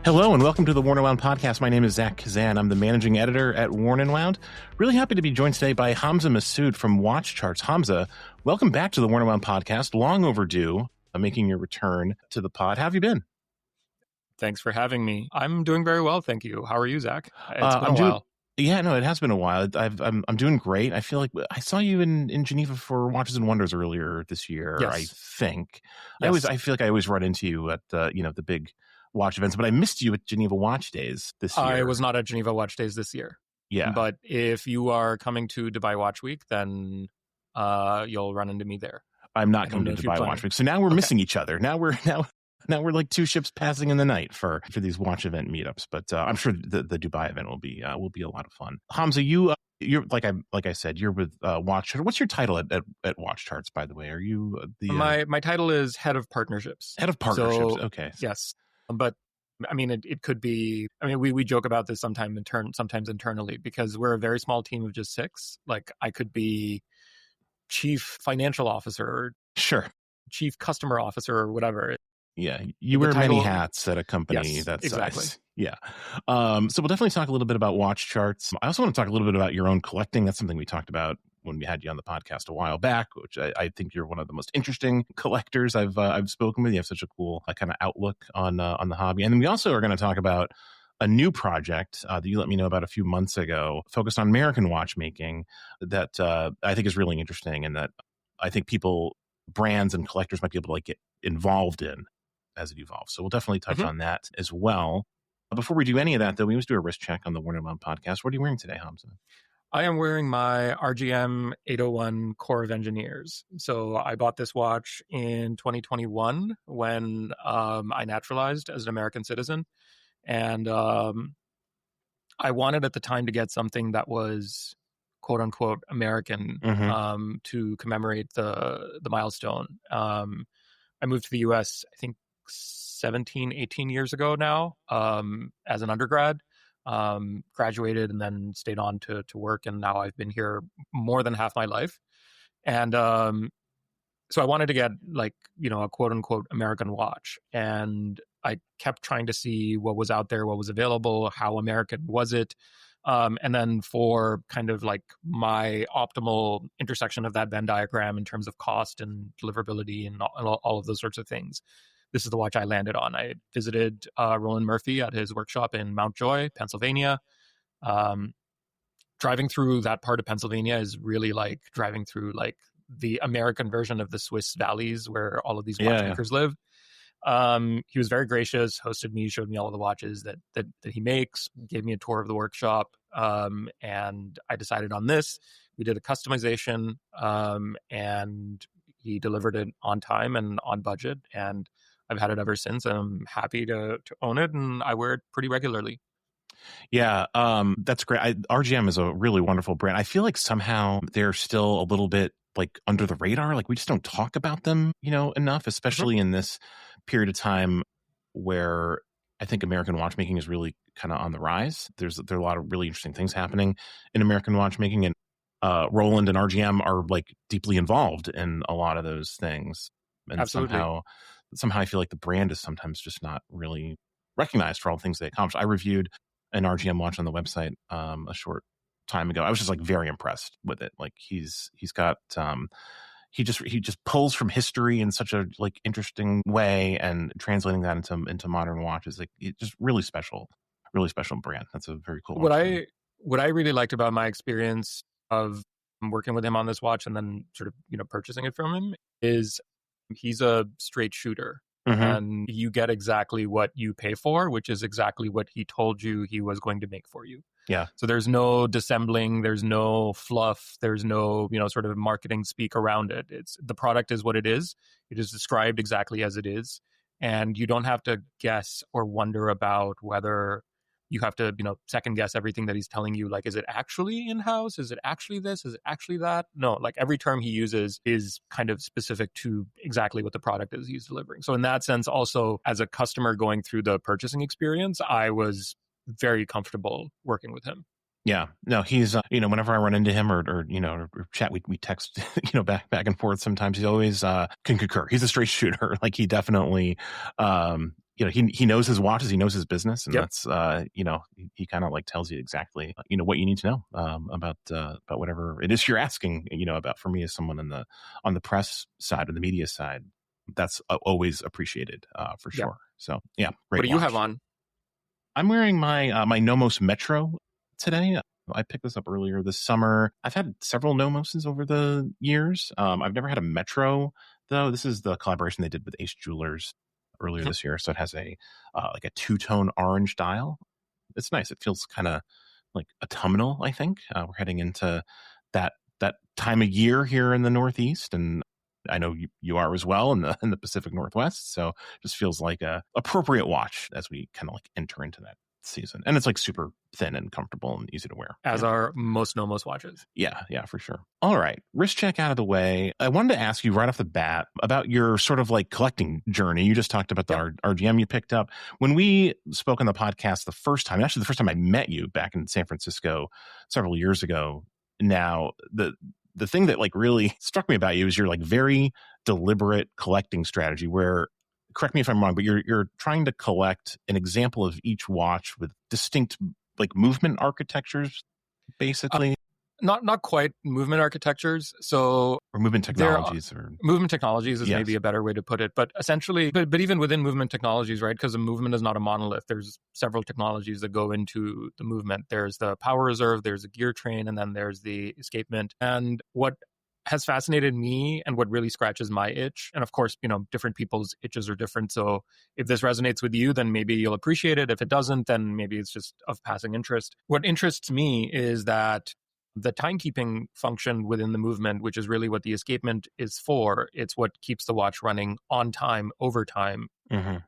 Hello and welcome to the Worn and Wound podcast. My name is Zach Kazan. I'm the managing editor at Worn and Wound. Really happy to be joined today by Hamza Masood from Watch Charts. Hamza, welcome back to the Worn and Wound podcast. Long overdue, making your return to the pod. How have you been? Thanks for having me. I'm doing very well, thank you. How are you, Zach? It's been a while. Yeah, no, it has been a while. I'm doing great. I feel like I saw you in Geneva for Watches and Wonders earlier this year. Yes. I think. Yes. I feel like I always run into you at the big watch events, but I missed you at Geneva Watch Days this year. I was not at Geneva Watch Days this year. Yeah, but if you are coming to Dubai Watch Week, then you'll run into me there. I'm not coming to Dubai Watch Week, so now we're missing each other. Now we're like two ships passing in the night for these watch event meetups. But I'm sure the Dubai event will be a lot of fun. Hamza, you're like I said, you're with Watch. What's your title at Watch Charts, by the way? Are you my title is head of partnerships. Head of partnerships. So, okay. Yes, but I mean it could be. I mean we joke about this sometimes internally because we're a very small team of just 6. Like I could be chief financial officer, sure, chief customer officer, or whatever. Yeah, you wear many hats at a company yes, that exactly. size. Yeah. So we'll definitely talk a little bit about Watch Charts. I also want to talk a little bit about your own collecting. That's something we talked about when we had you on the podcast a while back, which I think you're one of the most interesting collectors I've spoken with. You have such a cool kind of outlook on the hobby. And then we also are going to talk about a new project that you let me know about a few months ago, focused on American watchmaking, that I think is really interesting, and that I think brands and collectors might be able to get involved in as it evolves. So we'll definitely touch on that as well. Before we do any of that, though, we always do a wrist check on the Worn and Wound podcast. What are you wearing today, Hamza? I am wearing my RGM 801 Corps of Engineers. So I bought this watch in 2021 when I naturalized as an American citizen. And I wanted at the time to get something that was quote unquote American to commemorate the milestone. I moved to the US, I think 18 years ago now, as an undergrad. Graduated and then stayed on to work, and now I've been here more than half my life. And so I wanted to get a quote unquote American watch, and I kept trying to see what was out there, what was available, how American was it, and then for kind of like my optimal intersection of that Venn diagram in terms of cost and deliverability and all of those sorts of things, this is the watch I landed on. I visited Roland Murphy at his workshop in Mount Joy, Pennsylvania. Driving through that part of Pennsylvania is really like driving through like the American version of the Swiss valleys where all of these watchmakers live. He was very gracious, hosted me, showed me all of the watches that he makes, gave me a tour of the workshop, and I decided on this. We did a customization, and he delivered it on time and on budget, and I've had it ever since. I'm happy to own it, and I wear it pretty regularly. Yeah, that's great. RGM is a really wonderful brand. I feel like somehow they're still a little bit like under the radar. Like we just don't talk about them, enough, especially in this period of time where I think American watchmaking is really kind of on the rise. There are a lot of really interesting things happening in American watchmaking, and Roland and RGM are like deeply involved in a lot of those things. And Absolutely. somehow I feel like the brand is sometimes just not really recognized for all the things they accomplish. I reviewed an RGM watch on the website a short time ago. I was just like very impressed with it. Like he's got he just pulls from history in such a like interesting way, and translating that into modern watches. Like it's just really special brand. That's a very cool watch. What I really liked about my experience of working with him on this watch and then sort of purchasing it from him is he's a straight shooter. And you get exactly what you pay for, which is exactly what he told you he was going to make for you. Yeah. So there's no dissembling, there's no fluff, there's no, sort of marketing speak around it. The product is what it is. It is described exactly as it is. And you don't have to guess or wonder about whether you have to, second guess everything that he's telling you. Like, is it actually in-house? Is it actually this? Is it actually that? No, like every term he uses is kind of specific to exactly what the product is he's delivering. So in that sense, also as a customer going through the purchasing experience, I was very comfortable working with him. Yeah, no, he's whenever I run into him or chat, we text back and forth. Sometimes he always can concur. He's a straight shooter. Like he definitely he knows his watches, he knows his business, and Yep. that's he kind of like tells you exactly what you need to know about whatever it is you're asking about. For me, as someone on the press side or the media side, that's always appreciated for Yep. sure. So yeah, great. What do you watch. have on? I'm wearing my my Nomos Metro today. I picked this up earlier this summer. I've had several Nomoses over the years. I've never had a Metro though. This is the collaboration they did with Ace Jewelers earlier this year. So it has a like a two-tone orange dial. It's nice. It feels kind of like autumnal, I think. We're heading into that time of year here in the Northeast, and I know you are as well in the Pacific Northwest. So just feels like a appropriate watch as we kind of like enter into that season. And it's like super thin and comfortable and easy to wear. As are most Nomos watches. Yeah, for sure. All right. Wrist check out of the way. I wanted to ask you right off the bat about your sort of like collecting journey. You just talked about the RGM you picked up. When we spoke on the podcast the first time, actually the first time I met you back in San Francisco several years ago now, the thing that like really struck me about you is your like very deliberate collecting strategy where, correct me if I'm wrong, but you're trying to collect an example of each watch with distinct like movement architectures, basically. Not quite movement architectures. So or movement technologies, movement technologies is maybe a better way to put it. But essentially, but even within movement technologies, right? Because a movement is not a monolith. There's several technologies that go into the movement. There's the power reserve, there's a gear train, and then there's the escapement. And what has fascinated me and what really scratches my itch, and of course, different people's itches are different. So if this resonates with you, then maybe you'll appreciate it. If it doesn't, then maybe it's just of passing interest. What interests me is that the timekeeping function within the movement, which is really what the escapement is for, it's what keeps the watch running on time, over time. Mm-hmm.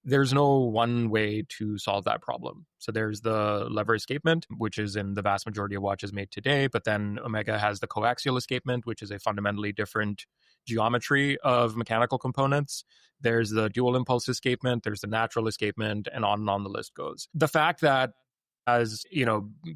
There's no one way to solve that problem. So there's the lever escapement, which is in the vast majority of watches made today. But then Omega has the coaxial escapement, which is a fundamentally different geometry of mechanical components. There's the dual impulse escapement, there's the natural escapement, and on the list goes. The fact that as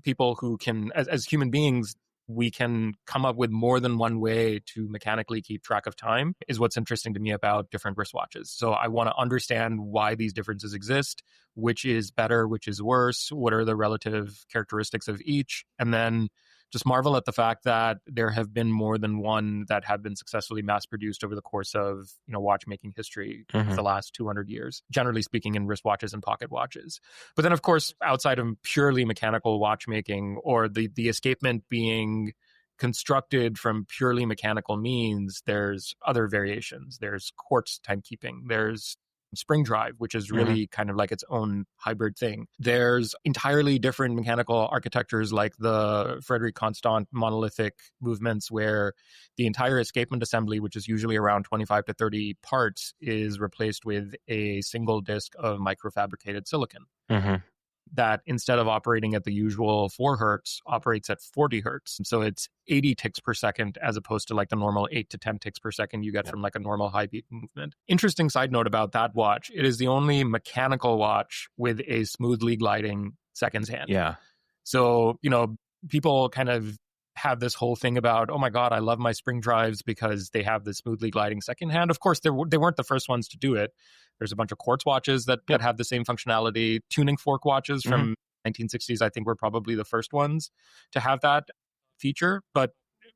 people who can, as human beings, we can come up with more than one way to mechanically keep track of time is what's interesting to me about different wristwatches. So I want to understand why these differences exist, which is better, which is worse, what are the relative characteristics of each, and then just marvel at the fact that there have been more than one that have been successfully mass-produced over the course of watchmaking history for the last 200 years, generally speaking, in wristwatches and pocket watches. But then, of course, outside of purely mechanical watchmaking or the escapement being constructed from purely mechanical means, there's other variations. There's quartz timekeeping. There's spring drive, which is really kind of like its own hybrid thing. There's entirely different mechanical architectures like the Frederic Constant monolithic movements where the entire escapement assembly, which is usually around 25 to 30 parts, is replaced with a single disc of microfabricated silicon. That instead of operating at the usual 4 hertz, operates at 40 hertz. So it's 80 ticks per second as opposed to like the normal 8 to 10 ticks per second you get from like a normal high beat movement. Interesting side note about that watch, it is the only mechanical watch with a smoothly gliding seconds hand. Yeah. So, people kind of have this whole thing about, oh my God, I love my spring drives because they have this smoothly gliding second hand. Of course, they weren't the first ones to do it. There's a bunch of quartz watches that have the same functionality. Tuning fork watches from 1960s, I think, were probably the first ones to have that feature. But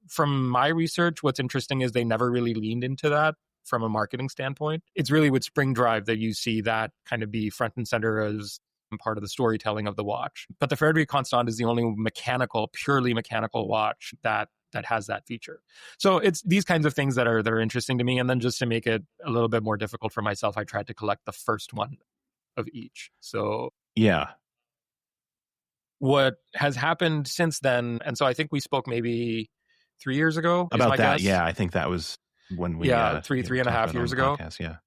from my research, what's interesting is they never really leaned into that from a marketing standpoint. It's really with spring drive that you see that kind of be front and center as part of the storytelling of the watch. But the Frederic Constant is the only purely mechanical watch that has that feature. So it's these kinds of things that are interesting to me. And then just to make it a little bit more difficult for myself, I tried to collect the first one of each. So what has happened since then, and so I think we spoke maybe 3 years ago about that. Guess. Yeah, I think that was when we three and a half years ago. Podcast,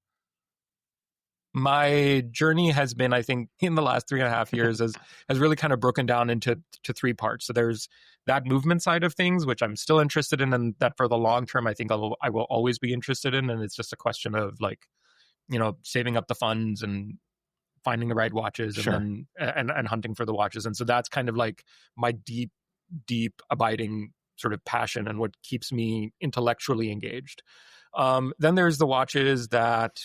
my journey has been, I think, in the last 3.5 years has really kind of broken down into 3 parts. So there's that movement side of things, which I'm still interested in, and that for the long term, I think I will always be interested in. And it's just a question of like, saving up the funds and finding the right watches and then and hunting for the watches. And so that's kind of like my deep abiding sort of passion and what keeps me intellectually engaged. Then there's the watches that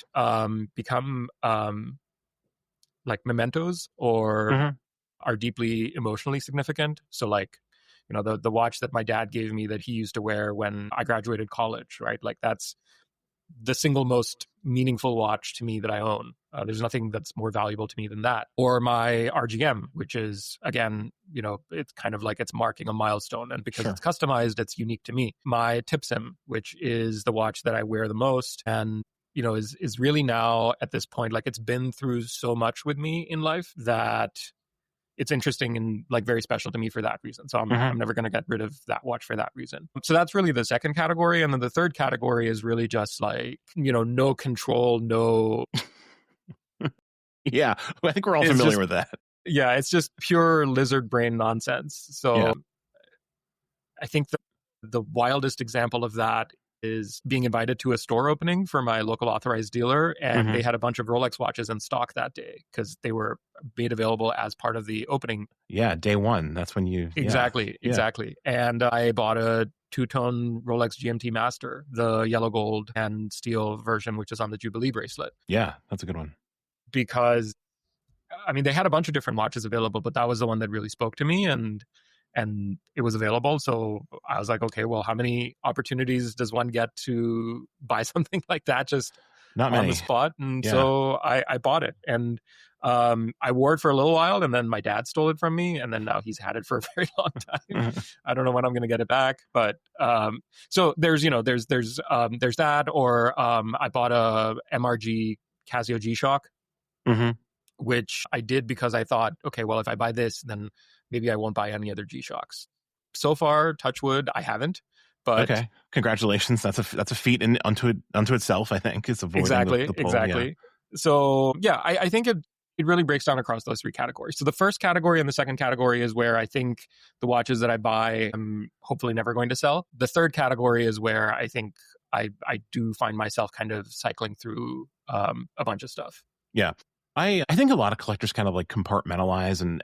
become like mementos or Mhm. are deeply emotionally significant. So like, the watch that my dad gave me that he used to wear when I graduated college, right? Like that's the single most meaningful watch to me that I own. There's nothing that's more valuable to me than that. Or my RGM, which is, again, it's kind of like it's marking a milestone. And because Sure. it's customized, it's unique to me. My Tipsim, which is the watch that I wear the most and, is really now at this point, like it's been through so much with me in life that it's interesting and like very special to me for that reason. So I'm never going to get rid of that watch for that reason. So that's really the second category. And then the third category is really just like, no control, no. Yeah, I think we're all It's familiar just, with that. yeah, it's just pure lizard brain nonsense. Yeah. So I think the wildest example of that is being invited to a store opening for my local authorized dealer. And they had a bunch of Rolex watches in stock that day because they were made available as part of the opening. Yeah, day one. That's when you... Exactly. And I bought a two-tone Rolex GMT Master, the yellow gold and steel version, which is on the Jubilee bracelet. Yeah, that's a good one. Because, I mean, they had a bunch of different watches available, but that was the one that really spoke to me and it was available. So I was like, okay, well, how many opportunities does one get to buy something like that just Not on many. the spot? And Yeah. so I bought it. And I wore it for a little while, and then my dad stole it from me, and then now he's had it for a very long time. I don't know when I'm going to get it back, but so there's that, or I bought a MRG Casio G-Shock, which I did because I thought, okay, well, if I buy this, then maybe I won't buy any other G-Shocks. So far, touch wood, I haven't. But okay, congratulations. That's a feat unto itself. I think is avoiding the pull. Exactly. Yeah. So yeah, I think it really breaks down across those three categories. So the first category and the second category is where I think the watches that I buy, I'm hopefully never going to sell. The third category is where I think I do find myself kind of cycling through a bunch of stuff. Yeah. I think a lot of collectors kind of like compartmentalize and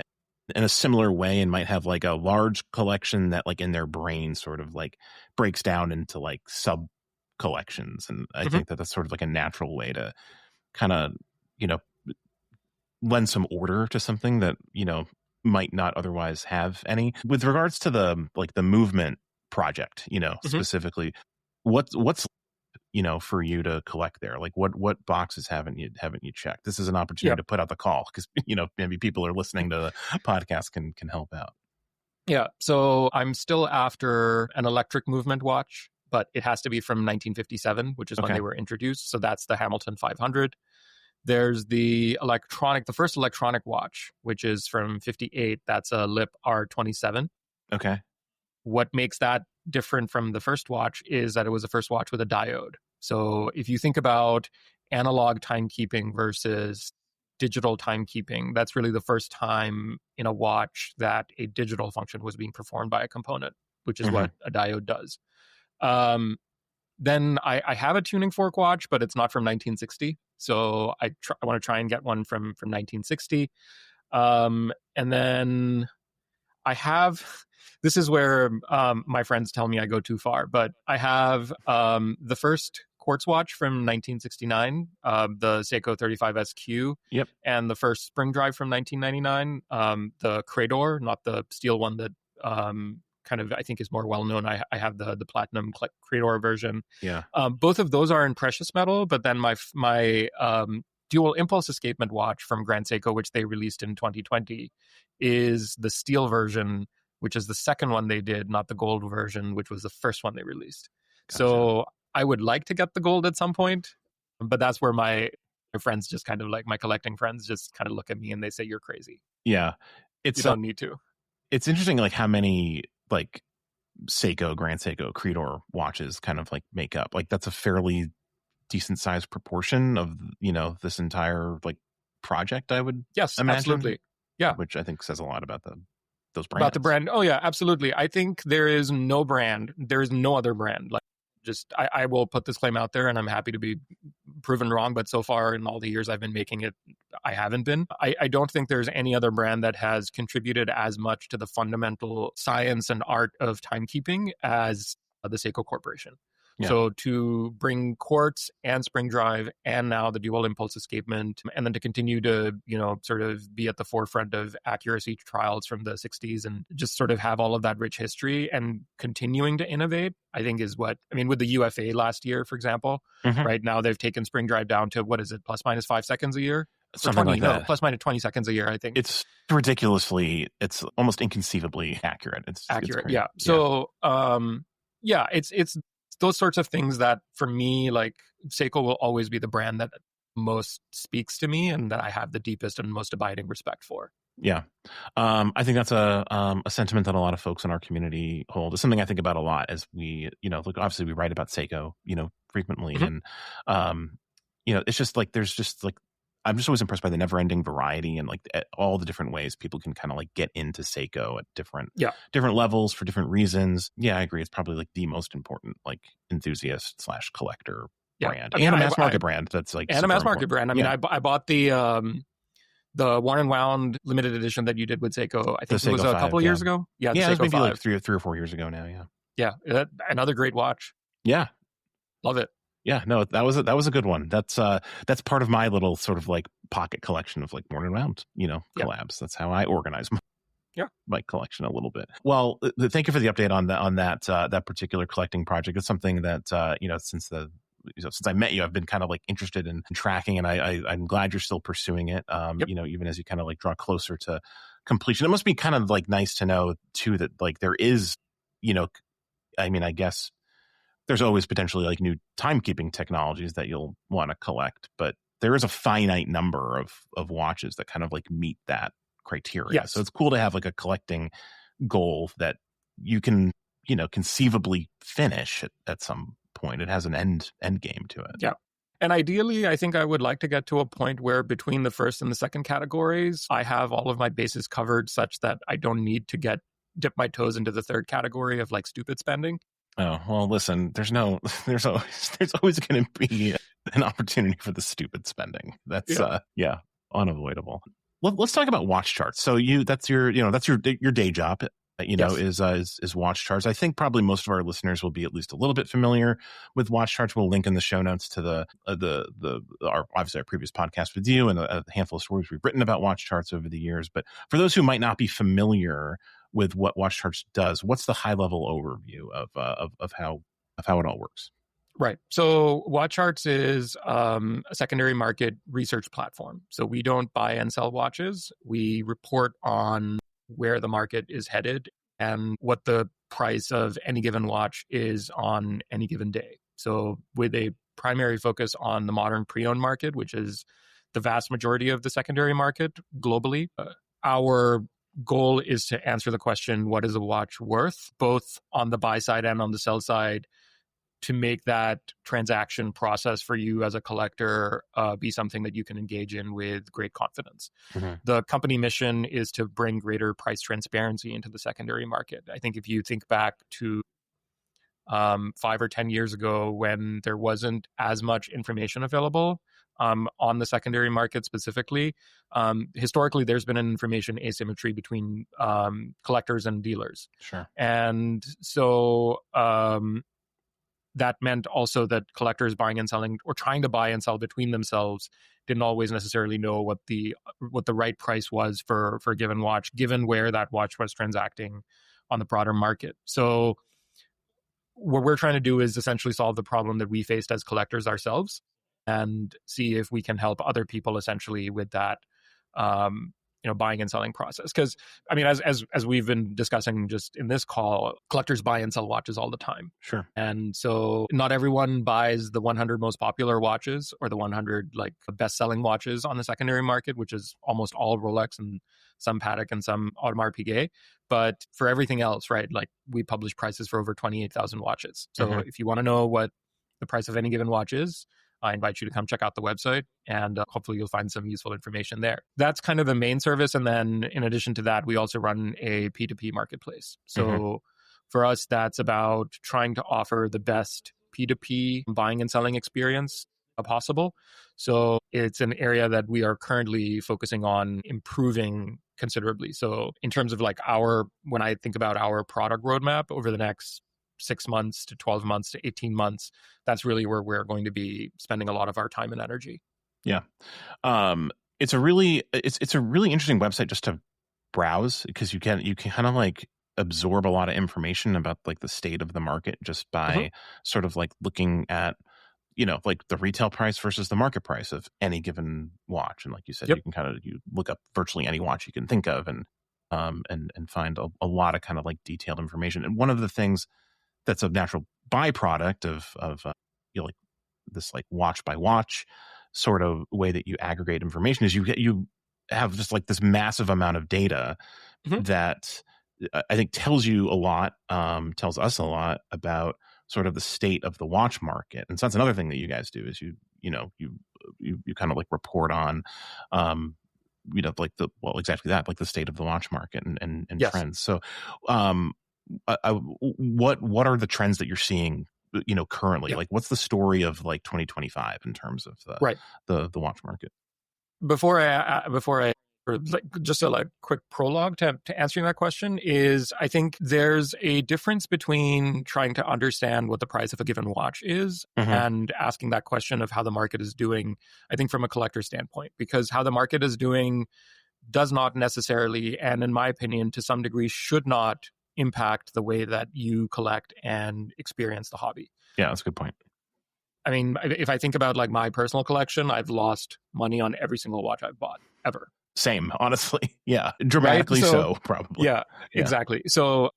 in a similar way and might have like a large collection that like in their brain sort of like breaks down into like sub collections. And I think that that's sort of like a natural way to kind of, lend some order to something that, might not otherwise have any. With regards to the movement project, specifically, what's for you to collect there? Like what boxes haven't you checked? This is an opportunity to put out the call because, maybe people are listening to the podcast can help out. Yeah. So I'm still after an electric movement watch, but it has to be from 1957, which is when they were introduced. So that's the Hamilton 500. There's the first electronic watch, which is from 58. That's a Lip R27. Okay. What makes that different from the first watch is that it was the first watch with a diode. So if you think about analog timekeeping versus digital timekeeping, that's really the first time in a watch that a digital function was being performed by a component, which is what a diode does. Then I have a tuning fork watch, but it's not from 1960. So I want to try and get one from 1960. And then I have, this is where my friends tell me I go too far, but I have the first quartz watch from 1969, the Seiko 35SQ, and the first spring drive from 1999, the Crador, not the steel one that kind of I think is more well known. I have the platinum Crador version. Yeah. Both of those are in precious metal, but then my dual impulse escapement watch from Grand Seiko, which they released in 2020, is the steel version, which is the second one they did, not the gold version, which was the first one they released. Gotcha. So I would like to get the gold at some point, but that's where my friends just kind of like my collecting friends just kind of look at me and they say, you're crazy. Yeah. You don't need to. It's interesting like how many like Seiko, Grand Seiko, Credor watches kind of like make up. Like that's a fairly decent sized proportion of, this entire like project, I would imagine. Absolutely. Yeah. Which I think says a lot about those brands. About the brand. Oh yeah, absolutely. I think there is no other brand. Like just, I will put this claim out there and I'm happy to be proven wrong. But so far in all the years I've been making it, I haven't been. I don't think there's any other brand that has contributed as much to the fundamental science and art of timekeeping as the Seiko Corporation. Yeah. So to bring quartz and spring drive and now the dual impulse escapement, and then to continue to, sort of be at the forefront of accuracy trials from the 60s and just sort of have all of that rich history and continuing to innovate, I think is what, with the UFA last year, for example, right now they've taken spring drive down to, what is it, plus minus 5 seconds a year? Something 20, like that. plus minus 20 seconds a year, I think. It's almost inconceivably accurate. It's crazy. Yeah. So, it's those sorts of things that for me, like Seiko will always be the brand that most speaks to me and that I have the deepest and most abiding respect for. Yeah. I think that's a sentiment that a lot of folks in our community hold. It's something I think about a lot as we, look, obviously we write about Seiko, frequently. And, it's just like, there's just like, I'm just always impressed by the never ending variety and like all the different ways people can kind of like get into Seiko at different levels for different reasons. Yeah, I agree. It's probably like the most important like enthusiast / collector brand and a mass market brand. That's like, and a mass market brand. I bought the Worn and Wound limited edition that you did with Seiko. I think it was a couple of years ago. Yeah. Yeah. It was maybe like 3 or 4 years ago now. Yeah. Yeah. Another great watch. Yeah. Love it. Yeah, no, that was a good one. That's part of my little sort of like pocket collection of like Worn and Wound, collabs. That's how I organize my collection a little bit. Well, thank you for the update on that particular collecting project. It's something that since I met you, I've been kind of like interested in tracking, and I'm glad you're still pursuing it. Even as you kind of like draw closer to completion, it must be kind of like nice to know too that like there is, I guess there's always potentially like new timekeeping technologies that you'll want to collect, but there is a finite number of watches that kind of like meet that criteria. Yes. So it's cool to have like a collecting goal that you can, conceivably finish at some point. It has an end game to it. Yeah. And ideally, I think I would like to get to a point where between the first and the second categories, I have all of my bases covered such that I don't need to dip my toes into the third category of like stupid spending. Oh, well, listen, there's always going to be an opportunity for the stupid spending. That's unavoidable. Let's talk about watch charts. So that's your day job, is watch charts. I think probably most of our listeners will be at least a little bit familiar with watch charts. We'll link in the show notes to our previous podcast with you and a handful of stories we've written about watch charts over the years. But for those who might not be familiar with what watch charts does, what's the high level overview of how it all works? Right. So Watch Charts is a secondary market research platform. So we don't buy and sell watches. We report on where the market is headed and what the price of any given watch is on any given day. So with a primary focus on the modern pre-owned market, which is the vast majority of the secondary market globally, our goal is to answer the question, what is a watch worth, both on the buy side and on the sell side, to make that transaction process for you as a collector be something that you can engage in with great confidence. Mm-hmm. The company mission is to bring greater price transparency into the secondary market. I think if you think back to 5 or 10 years ago when there wasn't as much information available on the secondary market specifically, historically there's been an information asymmetry between collectors and dealers. Sure. And so that meant also that collectors buying and selling or trying to buy and sell between themselves didn't always necessarily know what the right price was for a given watch, given where that watch was transacting on the broader market. So what we're trying to do is essentially solve the problem that we faced as collectors ourselves and see if we can help other people essentially with that buying and selling process. Because as we've been discussing just in this call, collectors buy and sell watches all the time. Sure. And so not everyone buys the 100 most popular watches or the 100 like best selling watches on the secondary market, which is almost all Rolex and some Patek and some Audemars Piguet. But for everything else, right, like we publish prices for over 28,000 watches. So if you want to know what the price of any given watch is, I invite you to come check out the website and hopefully you'll find some useful information there. That's kind of the main service. And then in addition to that, we also run a P2P marketplace. So for us, that's about trying to offer the best P2P buying and selling experience possible. So it's an area that we are currently focusing on improving considerably. So in terms of like when I think about our product roadmap over the next 6 months to 12 months to 18 months, that's really where we're going to be spending a lot of our time and energy. Yeah. It's a really interesting website just to browse, because you can kind of like absorb a lot of information about like the state of the market just by sort of like looking at, like the retail price versus the market price of any given watch. And like you said, Yep. you can you look up virtually any watch you can think of, and find a lot of kind of like detailed information. And one of the things that's a natural byproduct of like this like watch by watch sort of way that you aggregate information is you have just like this massive amount of data Mhm. that I think tells you a lot, tells us a lot about sort of the state of the watch market. And so that's another thing that you guys do is you kind of like report on, like exactly that, like the state of the watch market and Yes. trends. So, what are the trends that you're seeing, currently? Yeah. Like, what's the story of like 2025 in terms of Right. the watch market? Before I or like just a like quick prologue to answering that question is, I think there's a difference between trying to understand what the price of a given watch is and asking that question of how the market is doing, I think from a collector standpoint, because how the market is doing does not necessarily, and in my opinion, to some degree, should not impact the way that you collect and experience the hobby. Yeah, that's a good point. I mean, if I think about like my personal collection, I've lost money on every single watch I've bought ever. Same, honestly. Yeah, Right? dramatically so probably. Yeah, exactly. So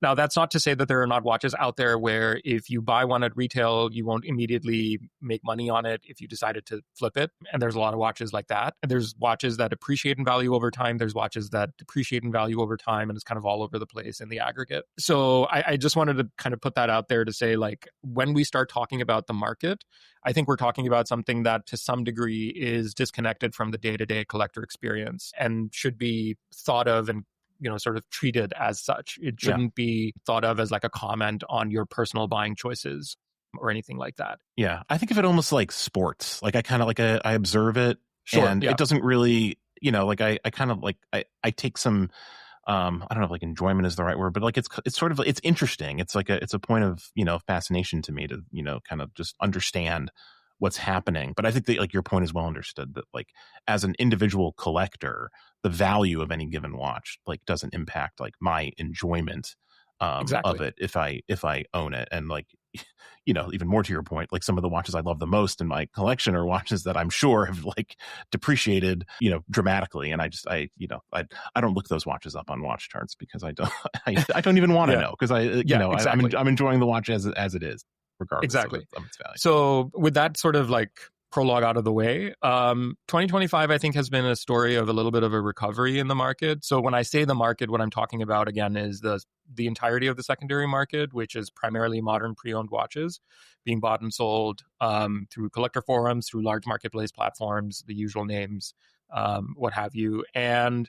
now that's not to say that there are not watches out there where if you buy one at retail, you won't immediately make money on it if you decided to flip it. And there's a lot of watches like that. And there's watches that appreciate in value over time. There's watches that depreciate in value over time, and it's kind of all over the place in the aggregate. So I just wanted to kind of put that out there to say, like, when we start talking about the market, I think we're talking about something that to some degree is disconnected from the day-to-day collector experience and should be thought of and sort of treated as such. It shouldn't be thought of as like a comment on your personal buying choices or anything like that. Yeah, I think of it almost like sports. Like I kind of like I observe it, Sure, and it doesn't really, like I kind of like I take some, I don't know if like enjoyment is the right word, but like it's sort of, it's interesting. It's like it's a point of fascination to me to kind of just understand what's happening. But I think that like your point is well understood, that like as an individual collector, the value of any given watch like doesn't impact like my enjoyment exactly. of it if I own it. And like even more to your point, like some of the watches I love the most in my collection are watches that I'm sure have like depreciated dramatically, and I don't look those watches up on watch charts because I don't I don't even want to know, because exactly. I'm enjoying the watch as it is, regardless of its value. So with that sort of like prologue out of the way, 2025 I think has been a story of a little bit of a recovery in the market. So when I say the market, what I'm talking about again is the entirety of the secondary market, which is primarily modern pre-owned watches being bought and sold through collector forums, through large marketplace platforms, the usual names, what have you. And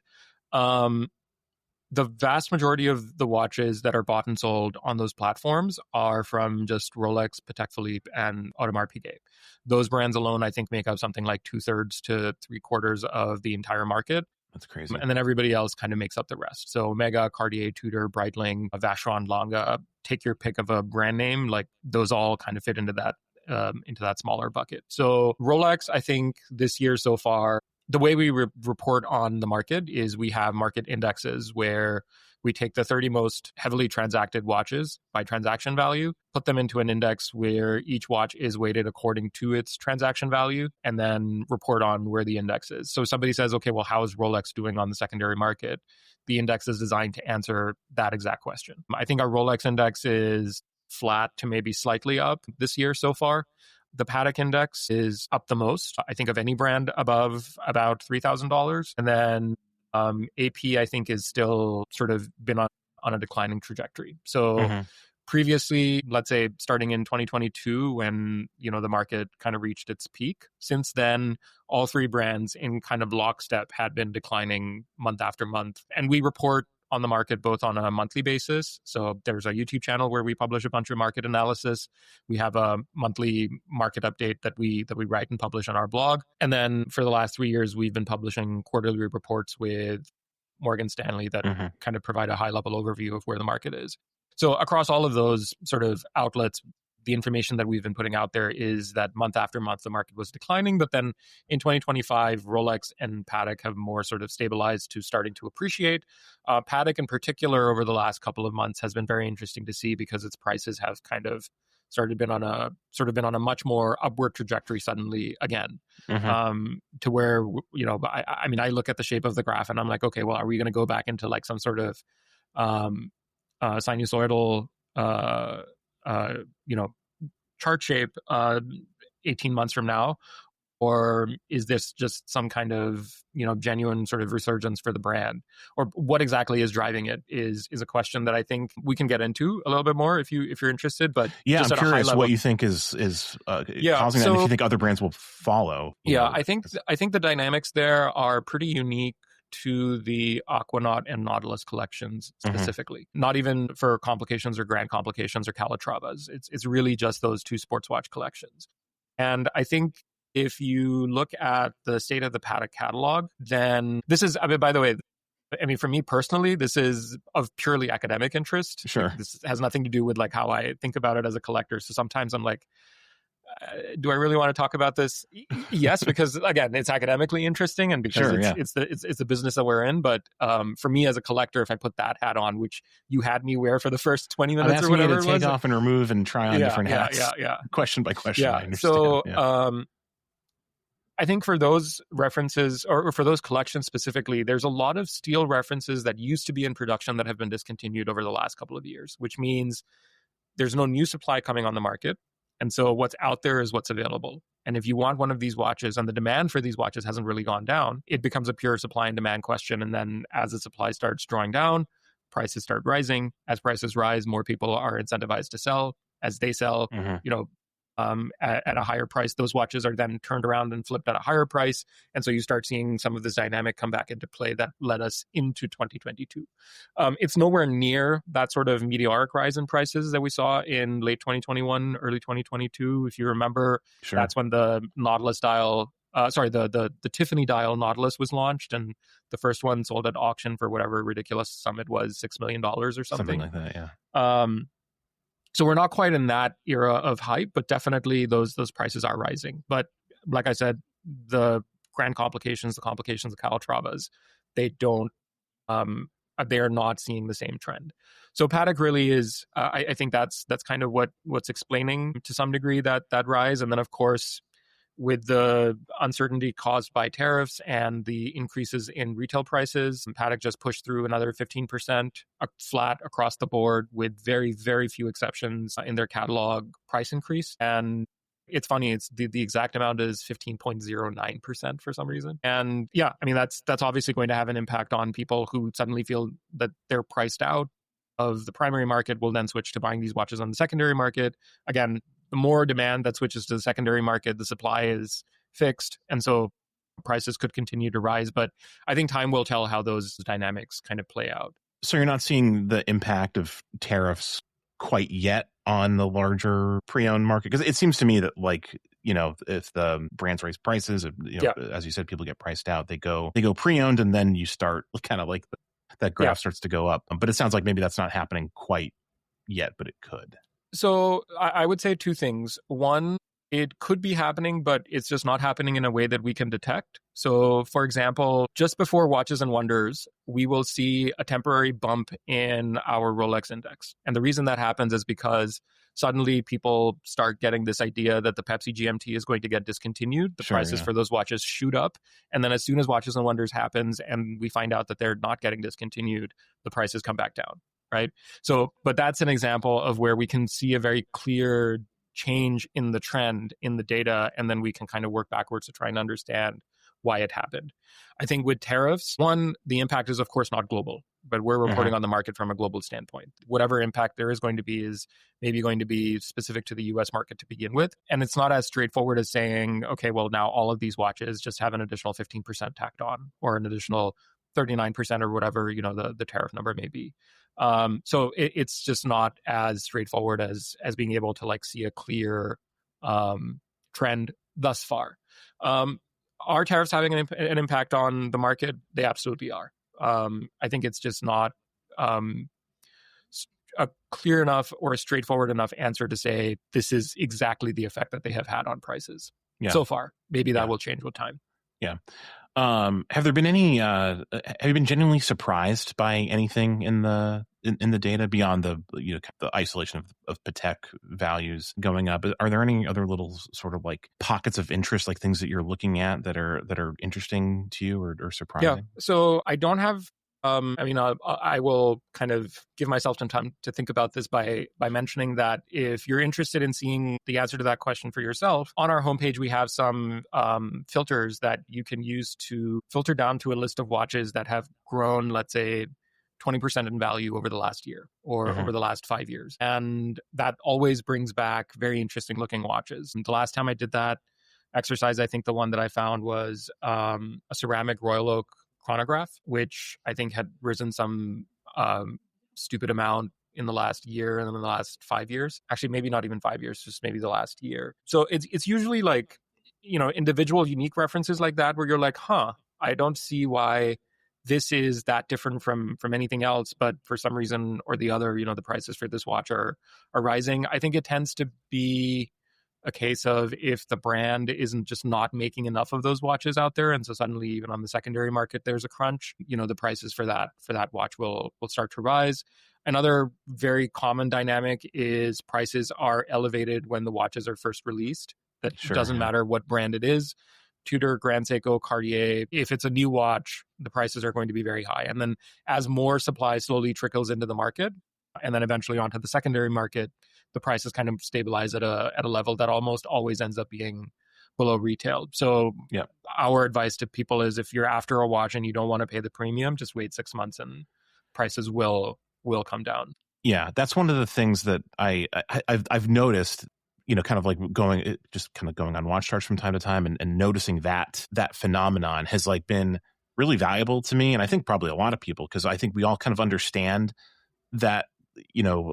the vast majority of the watches that are bought and sold on those platforms are from just Rolex, Patek Philippe, and Audemars Piguet. Those brands alone, I think, make up something like 2/3 to 3/4 of the entire market. That's crazy. And then everybody else kind of makes up the rest. So Omega, Cartier, Tudor, Breitling, Vacheron, Lange, take your pick of a brand name. Like those all kind of fit into that smaller bucket. So Rolex, I think this year so far, the way we report on the market is we have market indexes where we take the 30 most heavily transacted watches by transaction value, put them into an index where each watch is weighted according to its transaction value, and then report on where the index is. So somebody says, okay, well, how is Rolex doing on the secondary market? The index is designed to answer that exact question. I think our Rolex index is flat to maybe slightly up this year so far. The Patek Index is up the most, I think, of any brand above about $3,000. And then AP, I think, is still sort of been on a declining trajectory. So previously, let's say starting in 2022, when the market kind of reached its peak, since then, all three brands in kind of lockstep had been declining month after month. And we report on the market both on a monthly basis. So there's a YouTube channel where we publish a bunch of market analysis. We have a monthly market update that we write and publish on our blog. And then for the last 3 years, we've been publishing quarterly reports with Morgan Stanley that kind of provide a high level overview of where the market is. So across all of those sort of outlets, the information that we've been putting out there is that month after month, the market was declining. But then in 2025, Rolex and Patek have more sort of stabilized to starting to appreciate. Patek in particular over the last couple of months has been very interesting to see because its prices have kind of been on a much more upward trajectory suddenly again. To where, I mean, I look at the shape of the graph and I'm like, okay, well, are we going to go back into like some sort of sinusoidal, chart shape 18 months from now? Or is this just some kind of, genuine sort of resurgence for the brand? Or what exactly is driving it is a question that I think we can get into a little bit more if you're interested. But yeah, just I'm at a high curious level, what you think is causing that, and if you think other brands will follow. I think the dynamics there are pretty unique to the Aquanaut and Nautilus collections specifically. Not even for complications or grand complications or Calatravas. It's really just those two sports watch collections. And I think if you look at the state of the Patek catalog, then this is, I mean, by the way, for me personally, this is of purely academic interest. Sure. This has nothing to do with like how I think about it as a collector. So sometimes I'm like, do I really want to talk about this? Yes, because again, it's academically interesting, and because it's the business that we're in. But for me as a collector, if I put that hat on, which you had me wear for the first 20 minutes or whatever, you to take off and remove and try on different hats, question by question. Yeah. I understand. I think for those references or for those collections specifically, there's a lot of steel references that used to be in production that have been discontinued over the last couple of years, which means there's no new supply coming on the market. And so what's out there is what's available. And if you want one of these watches and the demand for these watches hasn't really gone down, it becomes a pure supply and demand question. And then as the supply starts drawing down, prices start rising. As prices rise, more people are incentivized to sell. As they sell, at a higher price, those watches are then turned around and flipped at a higher price. And so you start seeing some of this dynamic come back into play that led us into 2022. It's nowhere near that sort of meteoric rise in prices that we saw in late 2021, early 2022. If you remember, that's when the Nautilus dial, the Tiffany dial Nautilus was launched, and the first one sold at auction for whatever ridiculous sum it was, $6 million or something. Something like that, yeah. So we're not quite in that era of hype, but definitely those prices are rising. But like I said, the grand complications, the complications of Calatravas, they are not seeing the same trend. So Patek really is, I think that's kind of what's explaining to some degree that rise. And then of course, with the uncertainty caused by tariffs and the increases in retail prices, Patek just pushed through another 15% flat across the board with very, very few exceptions in their catalog price increase. And it's funny, it's the exact amount is 15.09% for some reason. And yeah, I mean, that's obviously going to have an impact on people who suddenly feel that they're priced out of the primary market, will then switch to buying these watches on the secondary market. Again, the more demand that switches to the secondary market, the supply is fixed. And so prices could continue to rise. But I think time will tell how those dynamics kind of play out. So you're not seeing the impact of tariffs quite yet on the larger pre-owned market? Because it seems to me that, like, if the brands raise prices, as you said, people get priced out, they go pre-owned, and then you start kind of like that graph starts to go up. But it sounds like maybe that's not happening quite yet, but it could. So I would say two things. One, it could be happening, but it's just not happening in a way that we can detect. So, for example, just before Watches and Wonders, we will see a temporary bump in our Rolex index. And the reason that happens is because suddenly people start getting this idea that the Pepsi GMT is going to get discontinued. The prices for those watches shoot up. And then as soon as Watches and Wonders happens and we find out that they're not getting discontinued, the prices come back down. Right. So, but that's an example of where we can see a very clear change in the trend in the data, and then we can kind of work backwards to try and understand why it happened. I think with tariffs, one, the impact is of course not global, but we're reporting on the market from a global standpoint. Whatever impact there is going to be is maybe going to be specific to the US market to begin with. And it's not as straightforward as saying, okay, well, now all of these watches just have an additional 15% tacked on, or an additional 39% or whatever, the tariff number may be. So it's just not as straightforward as being able to like see a clear trend thus far. Are tariffs having an impact on the market? They absolutely are. I think it's just not a clear enough or a straightforward enough answer to say this is exactly the effect that they have had on prices so far. Maybe that will change with time. Yeah. Have there been any? Have you been genuinely surprised by anything in the data beyond the the isolation of Patek values going up? Are there any other little sort of like pockets of interest, like things that you're looking at that are interesting to you or surprising? Yeah. So I don't have. I will kind of give myself some time to think about this by mentioning that if you're interested in seeing the answer to that question for yourself, on our homepage we have some filters that you can use to filter down to a list of watches that have grown, let's say, 20% in value over the last year or over the last 5 years. And that always brings back very interesting looking watches. And the last time I did that exercise, I think the one that I found was a ceramic Royal Oak chronograph, which I think had risen some stupid amount in the last year and in the last 5 years. Actually, maybe not even 5 years, just maybe the last year. So it's usually like, individual unique references like that where you're like, I don't see why this is that different from anything else, but for some reason or the other, the prices for this watch are rising. I think it tends to be a case of if the brand isn't just not making enough of those watches out there, and so suddenly even on the secondary market there's a crunch, the prices for that watch will start to rise. Another very common dynamic is prices are elevated when the watches are first released. That doesn't matter what brand it is. Tudor, Grand Seiko, Cartier, if it's a new watch, the prices are going to be very high. And then as more supply slowly trickles into the market, and then eventually onto the secondary market, the prices kind of stabilize at a level that almost always ends up being below retail. So our advice to people is if you're after a watch and you don't want to pay the premium, just wait 6 months and prices will come down. Yeah, that's one of the things that I've noticed, kind of like going on watch charts from time to time and noticing that phenomenon has like been really valuable to me. And I think probably a lot of people, because I think we all kind of understand that,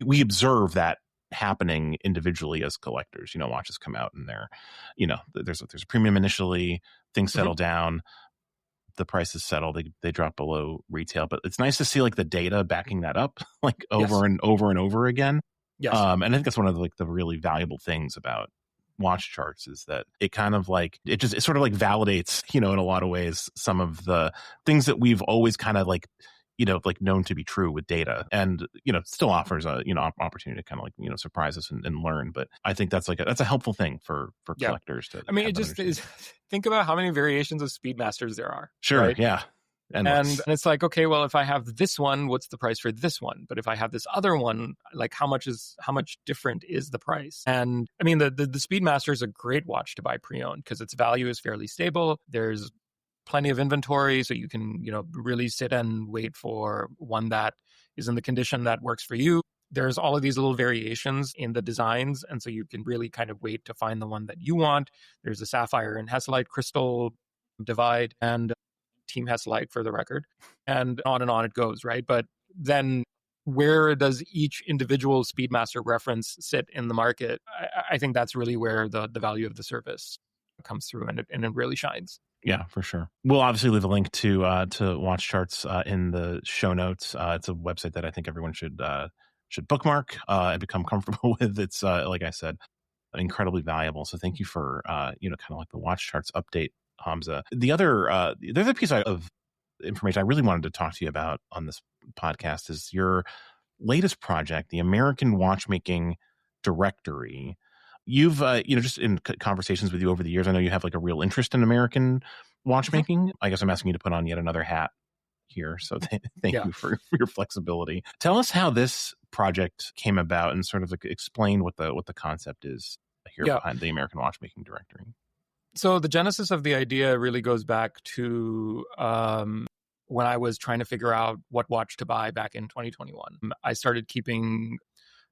we observe that happening individually as collectors. Watches come out and they're, there's a premium initially, things settle down, the prices settle, they drop below retail. But it's nice to see like the data backing that up like over and over and over again. Yes. And I think that's one of the really valuable things about watch charts is that it kind of like it sort of like validates, in a lot of ways, some of the things that we've always kind of like like known to be true with data, and still offers a opportunity to kind of like surprise us and learn. But I think that's a helpful thing for collectors to. I mean, it just is. Think about how many variations of Speedmasters there are. Sure. Right? Yeah. And it's like, okay, well, if I have this one, what's the price for this one? But if I have this other one, like how much different is the price? And I mean, the Speedmaster is a great watch to buy pre-owned because its value is fairly stable. There's plenty of inventory, so you can, really sit and wait for one that is in the condition that works for you. There's all of these little variations in the designs, and so you can really kind of wait to find the one that you want. There's a sapphire and Hesalite crystal divide, and Team Hesalite for the record, and on it goes, right? But then where does each individual Speedmaster reference sit in the market? I think that's really where the value of the service comes through, and it really shines. Yeah, for sure. We'll obviously leave a link to watch charts in the show notes. It's a website that I think everyone should bookmark and become comfortable with. It's like I said, incredibly valuable. So thank you for kind of like the watch charts update, Hamza. The other piece of information I really wanted to talk to you about on this podcast is your latest project, the American Watchmaking Directory. You've just in conversations with you over the years, I know you have like a real interest in American watchmaking. I guess I'm asking you to put on yet another hat here, so thank you for your flexibility. Tell us how this project came about and sort of like explain what the concept is here behind the American Watchmaking Directory. So the genesis of the idea really goes back to when I was trying to figure out what watch to buy back in 2021. I started keeping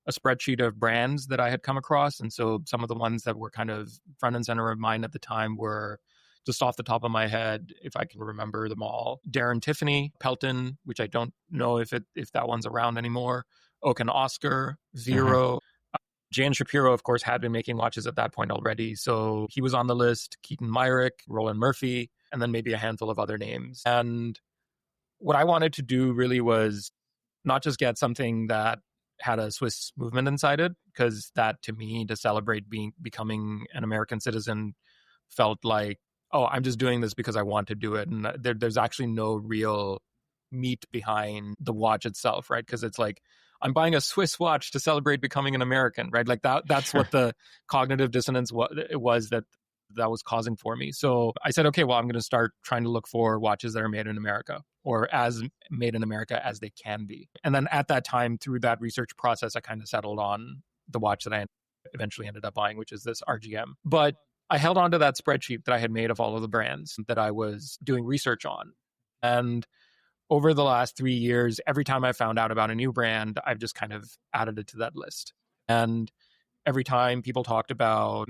a spreadsheet of brands that I had come across. And so some of the ones that were kind of front and center of mind at the time were, just off the top of my head, if I can remember them all, Darren Tiffany, Pelton, which I don't know if that one's around anymore, Oak and Oscar, Vero. Jan Shapiro, of course, had been making watches at that point already. So he was on the list, Keaton Myrick, Roland Murphy, and then maybe a handful of other names. And what I wanted to do really was not just get something that had a Swiss movement inside it, because that, to me, to celebrate becoming an American citizen felt like, oh, I'm just doing this because I want to do it. And there's actually no real meat behind the watch itself, right? Because it's like, I'm buying a Swiss watch to celebrate becoming an American, right? Like that's Sure. what the cognitive dissonance was that was causing for me. So I said, okay, well, I'm going to start trying to look for watches that are made in America, or as made in America as they can be. And then at that time, through that research process, I kind of settled on the watch that I eventually ended up buying, which is this RGM. But I held on to that spreadsheet that I had made of all of the brands that I was doing research on. And over the last 3 years, every time I found out about a new brand, I've just kind of added it to that list. And every time people talked about,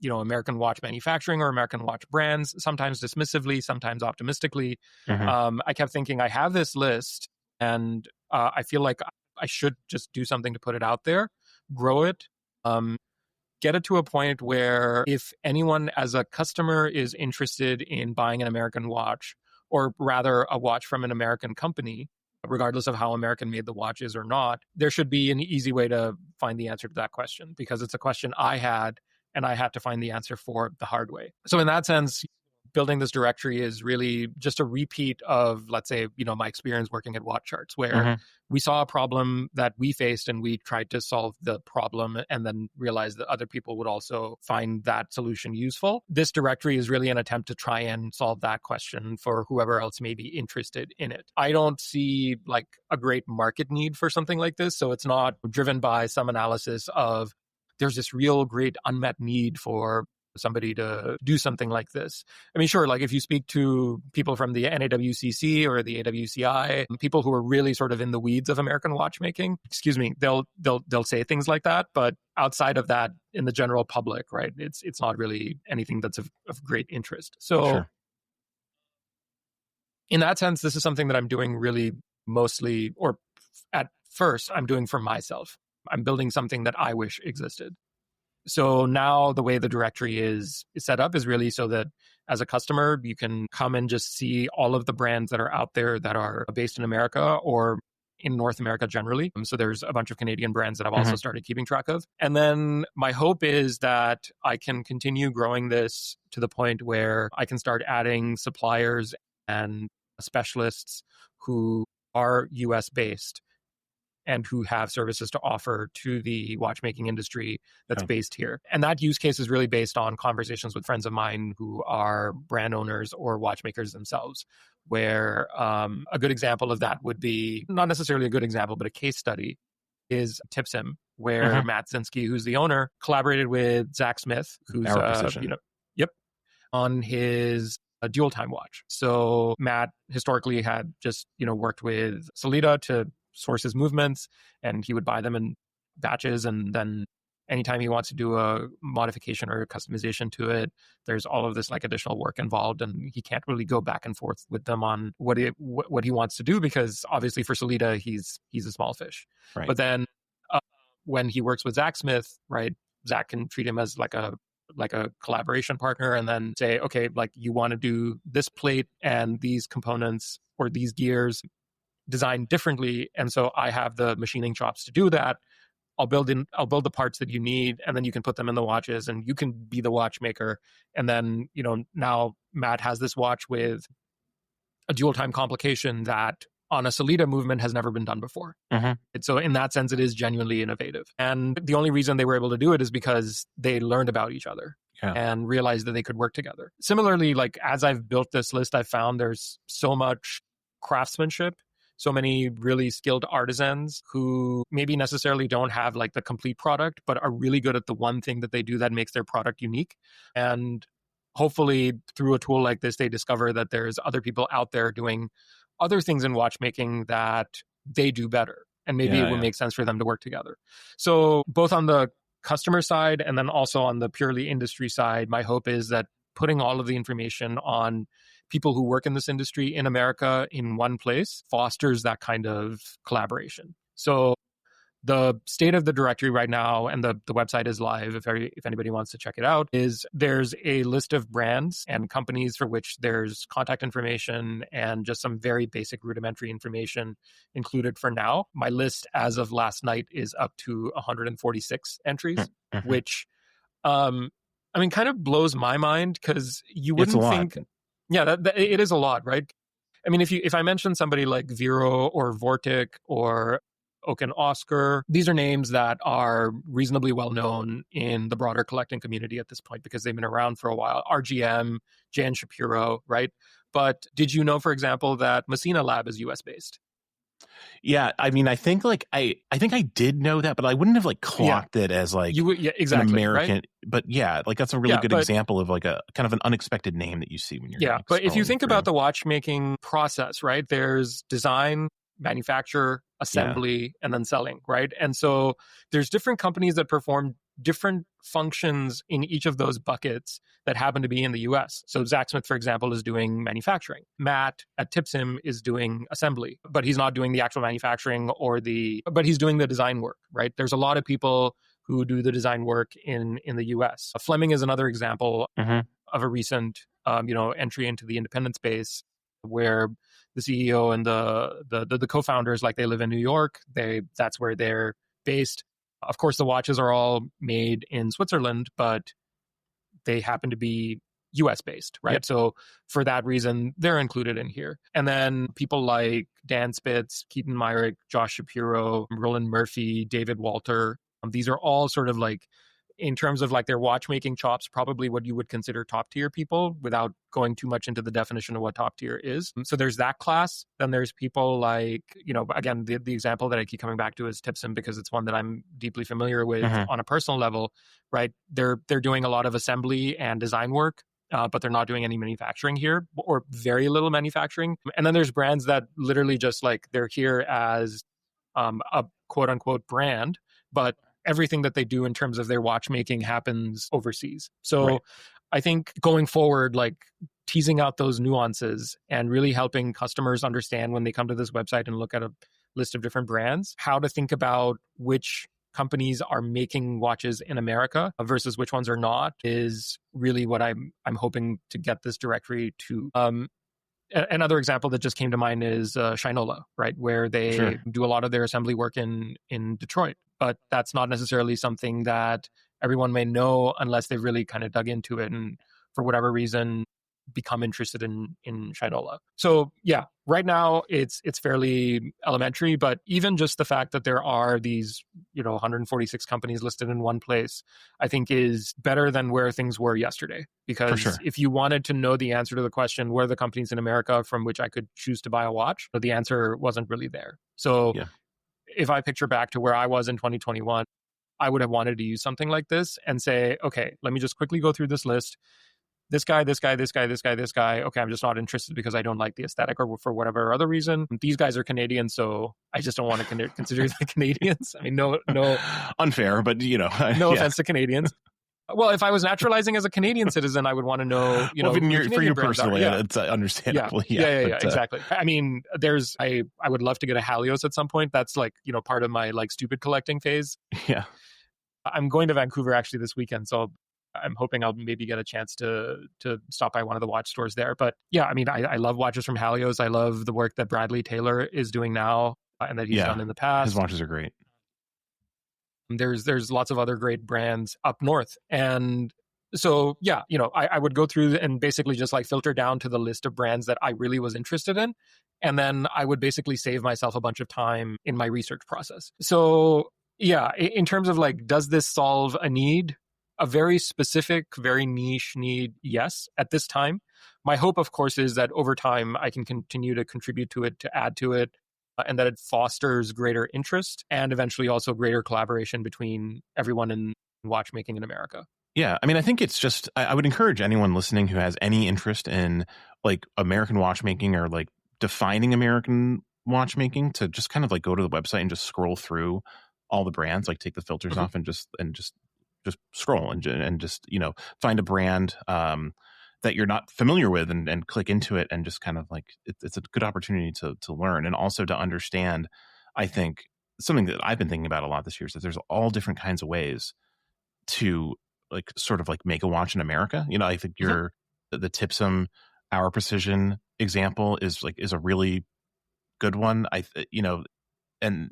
American watch manufacturing or American watch brands, sometimes dismissively, sometimes optimistically, I kept thinking, I have this list, and I feel like I should just do something to put it out there, grow it, get it to a point where if anyone as a customer is interested in buying an American watch, or rather a watch from an American company, regardless of how American made the watch is or not, there should be an easy way to find the answer to that question, because it's a question I had, and I had to find the answer for the hard way. So in that sense, building this directory is really just a repeat of, let's say, my experience working at Watch Charts, where we saw a problem that we faced and we tried to solve the problem, and then realized that other people would also find that solution useful. This directory is really an attempt to try and solve that question for whoever else may be interested in it. I don't see like a great market need for something like this, so it's not driven by some analysis of there's this real great unmet need for somebody to do something like this. I mean, sure, like if you speak to people from the NAWCC or the AWCI, people who are really sort of in the weeds of American watchmaking, they'll say things like that. But outside of that, in the general public, right, it's not really anything that's of great interest. So Sure. in that sense, this is something that I'm doing really mostly, or at first, I'm doing for myself. I'm building something that I wish existed. So now the way the directory is set up is really so that as a customer, you can come and just see all of the brands that are out there that are based in America or in North America generally. So there's a bunch of Canadian brands that I've also started keeping track of. And then my hope is that I can continue growing this to the point where I can start adding suppliers and specialists who are US based and who have services to offer to the watchmaking industry that's based here. And that use case is really based on conversations with friends of mine who are brand owners or watchmakers themselves, where a good example of that would be, not necessarily a good example, but a case study is Tipsim, where Matt Zinsky, who's the owner, collaborated with Zach Smith, who's on his a dual time watch. So Matt historically had just, worked with Solita to source his movements, and he would buy them in batches, and then anytime he wants to do a modification or a customization to it, there's all of this like additional work involved, and he can't really go back and forth with them on what he wants to do, because obviously for Solita he's a small fish. Right. But then when he works with Zach Smith, right, Zach can treat him as like a collaboration partner, and then say, okay, like you want to do this plate and these components or these gears designed differently, and so I have the machining chops to do that. I'll build the parts that you need, and then you can put them in the watches, and you can be the watchmaker. And then, now Matt has this watch with a dual time complication that on a Solita movement has never been done before. So in that sense, it is genuinely innovative. And the only reason they were able to do it is because they learned about each other and realized that they could work together. Similarly, like as I've built this list, I've found there's so much craftsmanship, so many really skilled artisans who maybe necessarily don't have like the complete product, but are really good at the one thing that they do that makes their product unique. And hopefully through a tool like this, they discover that there's other people out there doing other things in watchmaking that they do better. And maybe it would make sense for them to work together. So both on the customer side and then also on the purely industry side, my hope is that putting all of the information on people who work in this industry in America in one place fosters that kind of collaboration. So The state of the directory right now, and the website is live if anybody wants to check it out, is there's a list of brands and companies for which there's contact information and just some very basic rudimentary information included for now. My list as of last night is up to 146 entries, which kind of blows my mind, because you wouldn't think, yeah, that it is a lot, right? I mean, if I mention somebody like Vero or Vortic or Oak and Oscar, these are names that are reasonably well known in the broader collecting community at this point because they've been around for a while. RGM, Jan Shapiro, right? But did you know, for example, that Messina Lab is US based? Yeah, I mean, I think I did know that, but I wouldn't have clocked it as exactly, an American. Right? But yeah, that's a really good example of a kind of an unexpected name that you see when you're But if you think about the watchmaking process, right? There's design, manufacture, assembly, and then selling, right? And so there's different companies that perform different functions in each of those buckets that happen to be in the US. So Zach Smith, for example, is doing manufacturing. Matt at Tipsim is doing assembly, but he's not doing the actual manufacturing but he's doing the design work, right? There's a lot of people who do the design work in the US. Fleming is another example of a recent entry into the independent space, where the CEO and the co-founders, they live in New York. That's where they're based. Of course, the watches are all made in Switzerland, but they happen to be US based, right? Yep. So for that reason, they're included in here. And then people like Dan Spitz, Keaton Myrick, Josh Shapiro, Roland Murphy, David Walter. These are all sort of in terms of their watchmaking chops, probably what you would consider top tier people, without going too much into the definition of what top tier is. So there's that class. Then there's people again, the example that I keep coming back to is Tipsim, because it's one that I'm deeply familiar with on a personal level, right? They're doing a lot of assembly and design work, but they're not doing any manufacturing here, or very little manufacturing. And then there's brands that literally just they're here as a quote unquote brand, but everything that they do in terms of their watchmaking happens overseas. So I think going forward, teasing out those nuances and really helping customers understand when they come to this website and look at a list of different brands, how to think about which companies are making watches in America versus which ones are not, is really what I'm hoping to get this directory to. Another example that just came to mind is Shinola, right? Where they do a lot of their assembly work in Detroit. But that's not necessarily something that everyone may know unless they've really kind of dug into it and, for whatever reason, become interested in Shinola. So yeah, right now it's fairly elementary, but even just the fact that there are these 146 companies listed in one place, I think is better than where things were yesterday. Because if you wanted to know the answer to the question, where are the companies in America from which I could choose to buy a watch, the answer wasn't really there. So if I picture back to where I was in 2021, I would have wanted to use something like this and say, okay, let me just quickly go through this list. This guy, this guy, this guy, this guy, this guy. Okay, I'm just not interested because I don't like the aesthetic or for whatever other reason. These guys are Canadian, so I just don't want to consider the Canadians. I mean, no, unfair, but no offense to Canadians. Well, if I was naturalizing as a Canadian citizen, I would want to know, for you personally, it's understandable. Exactly. I mean, I would love to get a Halios at some point. That's part of my stupid collecting phase. Yeah. I'm going to Vancouver actually this weekend, so I'm hoping I'll maybe get a chance to stop by one of the watch stores there. But yeah, I mean, I love watches from Halios. I love the work that Bradley Taylor is doing now and that he's done in the past. His watches are great. There's lots of other great brands up north. And so, yeah, I would go through and basically just filter down to the list of brands that I really was interested in. And then I would basically save myself a bunch of time in my research process. So yeah, in terms of does this solve a need? A very specific, very niche need, yes, at this time. My hope, of course, is that over time I can continue to contribute to it, to add to it, and that it fosters greater interest and eventually also greater collaboration between everyone in watchmaking in America. Yeah, I mean, I think it's just, I would encourage anyone listening who has any interest in American watchmaking or defining American watchmaking to just kind of go to the website and just scroll through all the brands, take the filters off and just scroll and just find a brand that you're not familiar with and click into it and just kind of it's a good opportunity to learn and also to understand, I think, something that I've been thinking about a lot this year is that there's all different kinds of ways to like sort of like make a watch in America. You know, I think Mhm. the Tipsum Hour Precision example is a really good one. And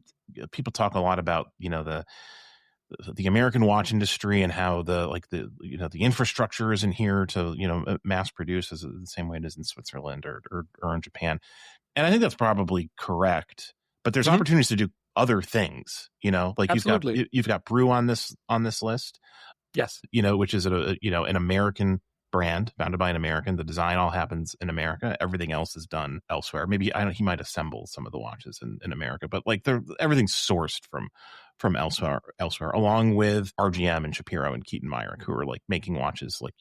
people talk a lot about, the American watch industry and how the infrastructure isn't here to, mass produce as the same way it is in Switzerland or in Japan. And I think that's probably correct, but there's Mhm. opportunities to do other things, like Absolutely. you've got Brew on this list, Yes. which is an American brand founded by an American. The design all happens in America. Everything else is done elsewhere. Maybe he might assemble some of the watches in America, but like everything's sourced from elsewhere, along with RGM and Shapiro and Keaton Myrick, who are like making watches like,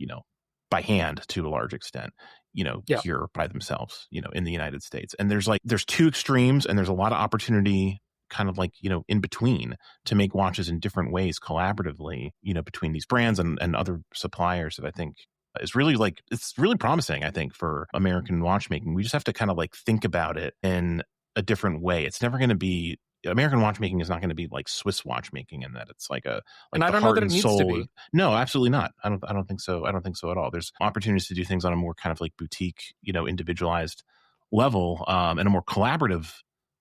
by hand to a large extent, Yeah. here by themselves, in the United States. And there's two extremes, and there's a lot of opportunity kind of like, in between to make watches in different ways collaboratively, between these brands and other suppliers that I think is really like, it's really promising, I think, for American watchmaking. We just have to kind of like think about it in a different way. It's never going to be, American watchmaking is not going to be like Swiss watchmaking in that it's like And I the don't know heart that it and needs to soul. be. No, absolutely not. I don't think so. I don't think so at all. There's opportunities to do things on a more kind of like boutique, individualized level, and a more collaborative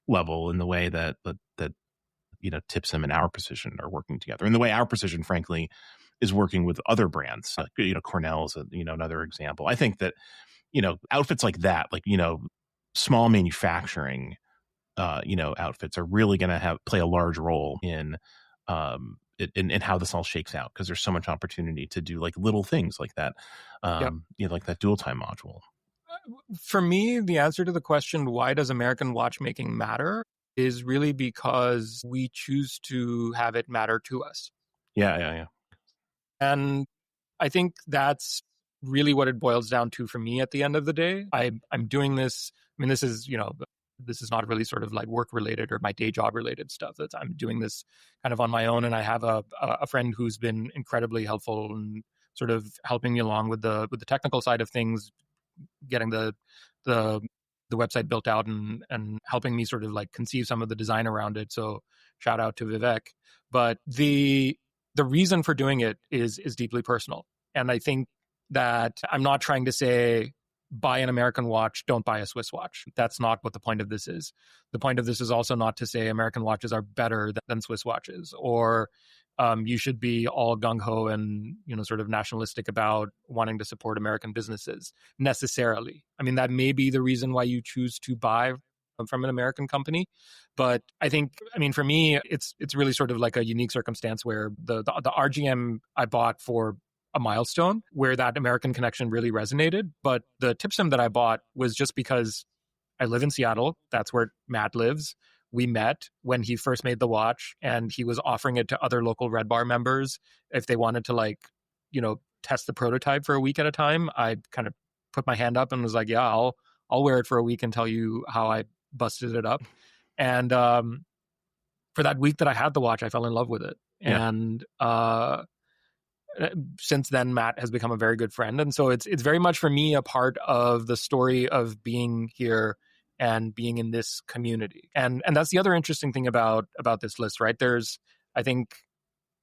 level in the way that Tipsum and Our Precision are working together, and the way Our Precision, frankly, is working with other brands. Cornell's another example. I think that outfits like that, like small manufacturing, outfits are really going to play a large role in how this all shakes out, because there's so much opportunity to do like little things like that, Yep. like that dual time module. For me, the answer to the question, why does American watchmaking matter, is really because we choose to have it matter to us. Yeah. And I think that's really what it boils down to for me at the end of the day. I'm doing this. I mean, this is not really sort of like work related or my day job related stuff. That's I'm doing this kind of on my own, and I have a friend who's been incredibly helpful and sort of helping me along with the technical side of things, getting the the website built out and helping me sort of like conceive some of the design around it. So shout out to Vivek. But the reason for doing it is deeply personal. And I think that I'm not trying to say buy an American watch, don't buy a Swiss watch. That's not what the point of this is. The point of this is also not to say American watches are better than Swiss watches, or you should be all gung ho and sort of nationalistic about wanting to support American businesses necessarily. I mean, that may be the reason why you choose to buy from an American company, but I think, I mean, for me, it's really sort of like a unique circumstance where the RGM I bought for a milestone where that American connection really resonated, but the Tipsum that I bought was just because I live in Seattle. That's where Matt lives. We met when he first made the watch, and he was offering it to other local Red Bar members if they wanted to, like, test the prototype for a week at a time. I kind of put my hand up and was like, yeah, I'll wear it for a week and tell you how I busted it up. And for that week that I had the watch, I fell in love with it. Yeah. And since then, Matt has become a very good friend. And so it's very much for me a part of the story of being here and being in this community. And that's the other interesting thing about this list, right? There's, I think,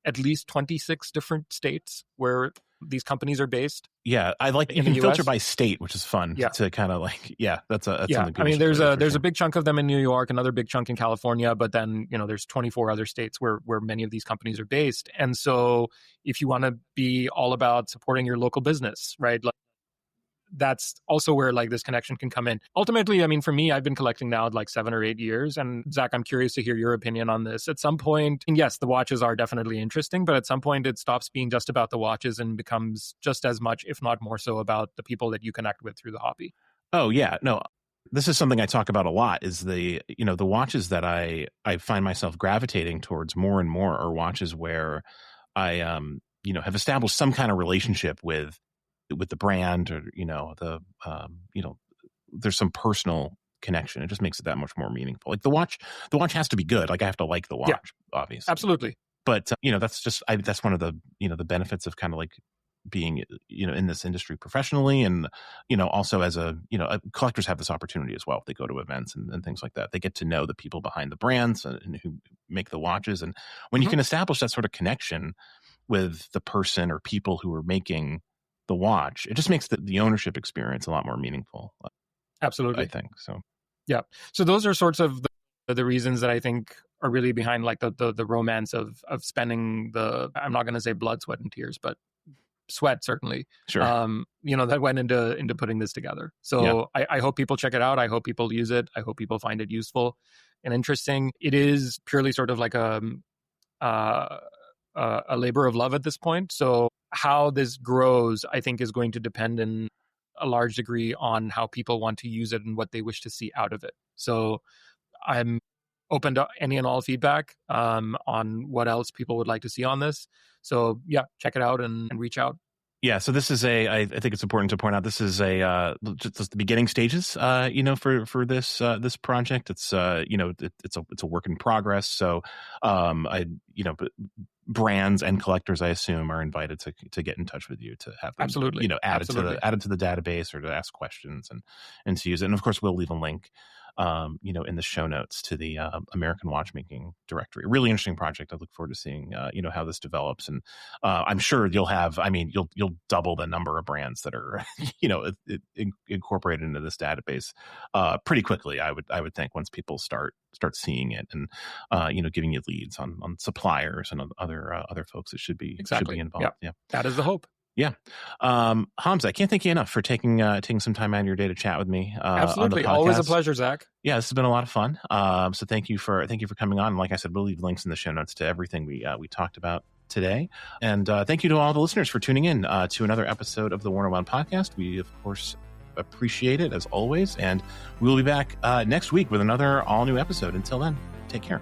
at least 26 different states where these companies are based. Yeah, I like, you in the can filter US. by state, which is fun. Yeah. To kind of like, that's Yeah, something I people mean, should play with for there's sure. a big chunk of them in New York, another big chunk in California, but then there's 24 other states where many of these companies are based. And so, if you want to be all about supporting your local business, right? Like, that's also where like this connection can come in. Ultimately, I mean, for me, I've been collecting now like 7 or 8 years. And Zach, I'm curious to hear your opinion on this. At some point, and yes, the watches are definitely interesting, but at some point it stops being just about the watches and becomes just as much, if not more so, about the people that you connect with through the hobby. Oh yeah, no, this is something I talk about a lot, is the watches that I find myself gravitating towards more and more are watches where I have established some kind of relationship with the brand, or there's some personal connection. It just makes it that much more meaningful. Like the watch has to be good. Like I have to like the watch, Yeah, obviously. absolutely. But that's just that's one of the the benefits of kind of like being, in this industry professionally, and, also as collectors have this opportunity as well. If they go to events and things like that, they get to know the people behind the brands and who make the watches. And when you can establish that sort of connection with the person or people who are making the watch, it just makes the ownership experience a lot more meaningful. Absolutely. I think so. Yeah. So those are sorts of the reasons that I think are really behind like the romance of spending I'm not going to say blood, sweat, and tears, but sweat certainly. Sure. That went into putting this together. So yeah. I hope people check it out. I hope people use it. I hope people find it useful and interesting. It is purely sort of like a labor of love at this point. So how this grows, I think, is going to depend in a large degree on how people want to use it and what they wish to see out of it. So I'm open to any and all feedback on what else people would like to see on this. So yeah, check it out and reach out. Yeah, so this is I think it's important to point out, this is just the beginning stages, for this project. It's it's a work in progress. So brands and collectors, I assume, are invited to get in touch with you to have them, absolutely, added to the database or to ask questions and to use it. And of course, we'll leave a link in the show notes to the American Watchmaking directory. Really interesting project. I look forward to seeing, how this develops. And I'm sure you'll double the number of brands that are, incorporated into this database pretty quickly. I would think, once people start seeing it and, giving you leads on suppliers and other folks that should be involved. Yep. Yeah. That is the hope. Yeah. Hamza, I can't thank you enough for taking some time out of your day to chat with me. Absolutely. On the podcast. Always a pleasure, Zach. Yeah, this has been a lot of fun. So thank you for coming on. And like I said, we'll leave links in the show notes to everything we talked about today. And thank you to all the listeners for tuning in to another episode of the Warner One podcast. We, of course, appreciate it as always. And we'll be back next week with another all new episode. Until then, take care.